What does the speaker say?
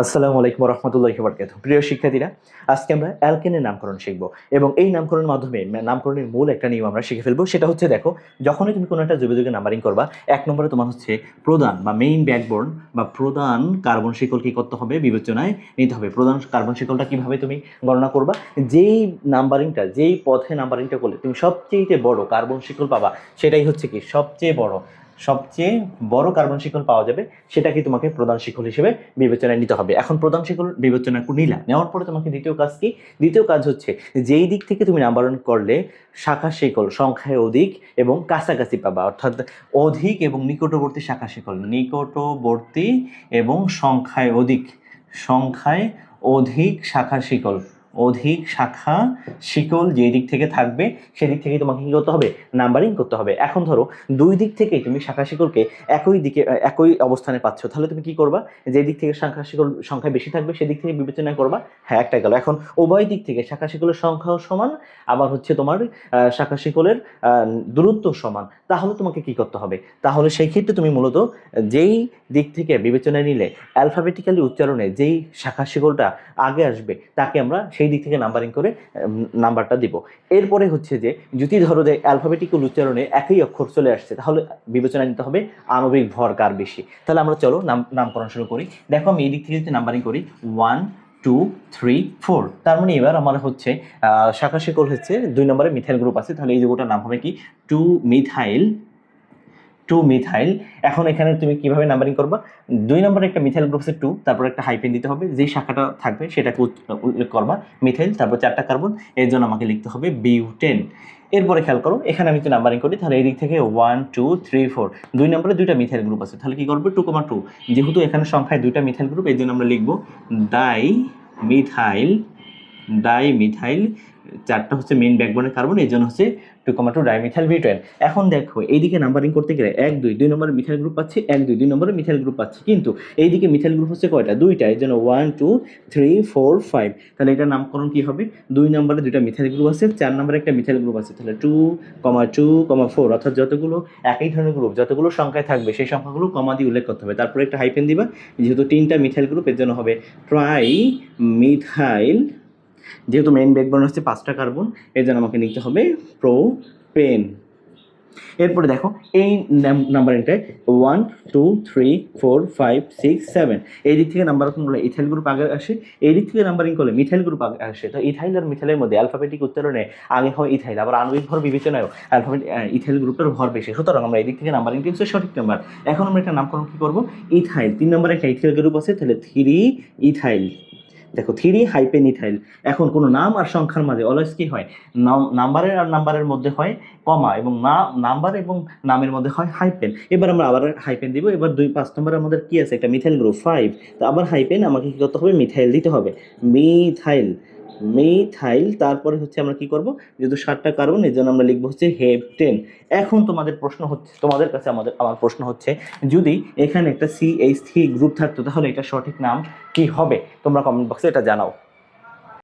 আসসালামু আলাইকুম রহমতুল্লাহি ওয়া বারাকাতুহু। প্রিয় শিক্ষার্থীরা, আজকে আমরা অ্যালকেনের নামকরণ শিখব এবং এই নামকরণের মাধ্যমে নামকরণের মূল একটা নিয়ম আমরা শিখে ফেলবো। সেটা হচ্ছে, দেখো, যখনই তুমি কোনো একটা যৌগিক নাম্বারিং করবা, এক নম্বরে তোমার হচ্ছে প্রধান বা মেইন ব্যাকবোন বা প্রধান কার্বন শিকল কি করতে হবে, বিবেচনায় নিতে হবে। প্রধান কার্বন শিকলটা কিভাবে তুমি গণনা করবা? যেই নাম্বারিংটা, যেই পথে নাম্বারিংটা করলে তুমি সবচেয়ে বড় কার্বন শিকল পাবা, সেটাই হচ্ছে কি সবচেয়ে বড় কার্বন শিকল পাওয়া যাবে, সেটাকে তোমাকে প্রধান শিকল হিসেবে বিবেচনায় নিতে হবে। এখন প্রধান শিকল বিবেচনা নেওয়ার পরে তোমাকে দ্বিতীয় কাজ কি? দ্বিতীয় কাজ হচ্ছে, যেই দিক থেকে তুমি নাম্বারণ করলে শাখা শিকল সংখ্যায় অধিক এবং কাছাকাছি পাবা, অর্থাৎ অধিক এবং নিকটবর্তী শাখা শিকল, নিকটবর্তী এবং সংখ্যায় অধিক শাখা শিকল যেই দিক থেকে থাকবে, সেদিক থেকে তোমাকে কি করতে হবে? নাম্বারিং করতে হবে। এখন ধরো দুই দিক থেকেই তুমি শাখা শিকলকে একই অবস্থানে পাচ্ছ, তাহলে তুমি কি করবা? যে দিক থেকে শাখা শিকল সংখ্যা বেশি থাকবে সেদিক থেকে বিবেচনা করবা। হ্যাঁ, একটা গেল। এখন উভয় দিক থেকে শাখা শিকলের সংখ্যাও সমান, আবার হচ্ছে তোমার শাখা শিকলের দূরত্ব সমান, তাহলে তোমাকে কি করতে হবে? তাহলে সেই ক্ষেত্রে তুমি মূলত যেই দিক থেকে বিবেচনায় নিলে অ্যালফাবেটিক্যালি উচ্চারণে যেই শাখা শিকলটা আগে আসবে, তাকে আমরা সেই দিক থেকে নাম্বারিং করে নাম্বারটা দিব। এরপরে হচ্ছে যে, যদি ধরো যে অ্যালফাবেটিক্যাল উচ্চারণে একই অক্ষর চলে আসছে, তাহলে বিবেচনা নিতে হবে আণবিক ভর কার বেশি। তাহলে আমরা চলো নামকরণ শুরু করি। দেখো, আমি এই দিক থেকে যদি নাম্বারিং করি 1 2 3 4, তার মানে এবার আমার হচ্ছে শাখা শিকল হচ্ছে 2 নম্বরে মিথাইল গ্রুপ আছে, তাহলে এই যৌগটার নাম হবে কি? 2 মিথাইল। এখন এখানে তুমি কিভাবে নাম্বারিং করবা? 2 নম্বরে একটা মিথাইল গ্রুপ আছে 2, তারপর একটা হাইফেন দিতে হবে, যেই শাখাটা থাকবে সেটাকে উল্লেখ করবা মিথাইল, তারপর 4টা কার্বন, এর জন্য আমাকে লিখতে হবে বিউটেন। এরপরে খেয়াল করো, এখানে আমি যদি নাম্বারিং করি, তাহলে এই দিক থেকে 1 2 3 4, 2 নম্বরে 2টা মিথাইল গ্রুপ আছে, তাহলে কি করবে? 2,2। যেহেতু এখানে সংখ্যায় 2টা মিথাইল গ্রুপ, এই জন্য আমরা লিখবো ডাইমিথাইল। 4টা হচ্ছে মেইন ব্যাকবোনের কার্বন, এই জন্য হচ্ছে 2,2 ডাইমিথাইল বিউটেন। এখন দেখো, এইদিকে নাম্বারিং করতে গেলে 1 2 2 নম্বরে মিথাইল গ্রুপ পাচ্ছি, 1 2 2 নম্বরে মিথাইল গ্রুপ পাচ্ছি, কিন্তু এইদিকে মিথাইল গ্রুপ হচ্ছে কয়টা? 2টা, এর জন্য 1 2 3 4 5। তাহলে এটার নামকরণ কি হবে? 2 নম্বরে 2টা মিথাইল গ্রুপ আছে, 4 নম্বরে একটা মিথাইল গ্রুপ আছে, তাহলে 2 2 4, অর্থাৎ যতগুলো একই ধরনের গ্রুপ, যতগুলো সংখ্যায় থাকবে সেই সংখ্যাগুলো কমা দিয়ে উল্লেখ করতে হবে, তারপরে একটা হাইফেন দিবা। যেহেতু 3টা মিথাইল গ্রুপ, এর জন্য হবে ট্রাই মিথাইল। যেহেতু মেইন ব্যাকবোন হচ্ছে 5টা কার্বন, এর জন্য আমাকে লিখতে হবে প্রোপেন। এরপরে দেখো, এই নাম্বারিংটায় 1 2 3 4 5 6 7, এই দিক থেকে নাম্বার করলে ইথাইল গ্রুপ আগে আসে, এই দিক থেকে নাম্বারিং করলে মিথাইল গ্রুপ আগে আসে। তো ইথাইল আর মিথাইলের মধ্যে অ্যালফাবেটিক উচ্চারণে আগে হয় ইথাইল, আবার আণবিক ভর বিবেচনায়ও ইথাইল গ্রুপের ভর বেশি, সুতরাং আমরা এই দিক থেকে নাম্বারিংটি হচ্ছে সঠিক নাম্বার। এখন আমরা একটা নামকরণ কি করবো? ইথাইল। 3 নম্বরে একটা ইথাইল গ্রুপ আছে, তাহলে 3 ইথাইল। দেখো, 3 হাইফেন ইথাইল। এখন কোনো নাম আর সংখ্যার মাঝে অলওয়েজ কি হয়? নাম্বারের আর নাম্বারের মধ্যে হয় কমা, এবং নাম্বার এবং নামের মধ্যে হয় হাইফেন। এবার আমরা আবার হাইফেন দিব। এবার 5 নম্বরে আমাদের কি আছে? একটা মিথাইল গ্রুপ 5, তো আবার হাইফেন, আমাকে কি করতে হবে? মিথাইল দিতে হবে, মিথাইল। তারপরে হচ্ছে আমরা কি করব? যেহেতু 7টা কার্বন, এর জন্য আমরা লিখবো হচ্ছে হেপটেন। এখন তোমাদের কাছে আমার প্রশ্ন হচ্ছে, যদি এখানে একটা CH3 গ্রুপ থাকতো, তাহলে এটা সঠিক নাম কি হবে? তোমরা কমেন্ট বক্সে এটা জানাও।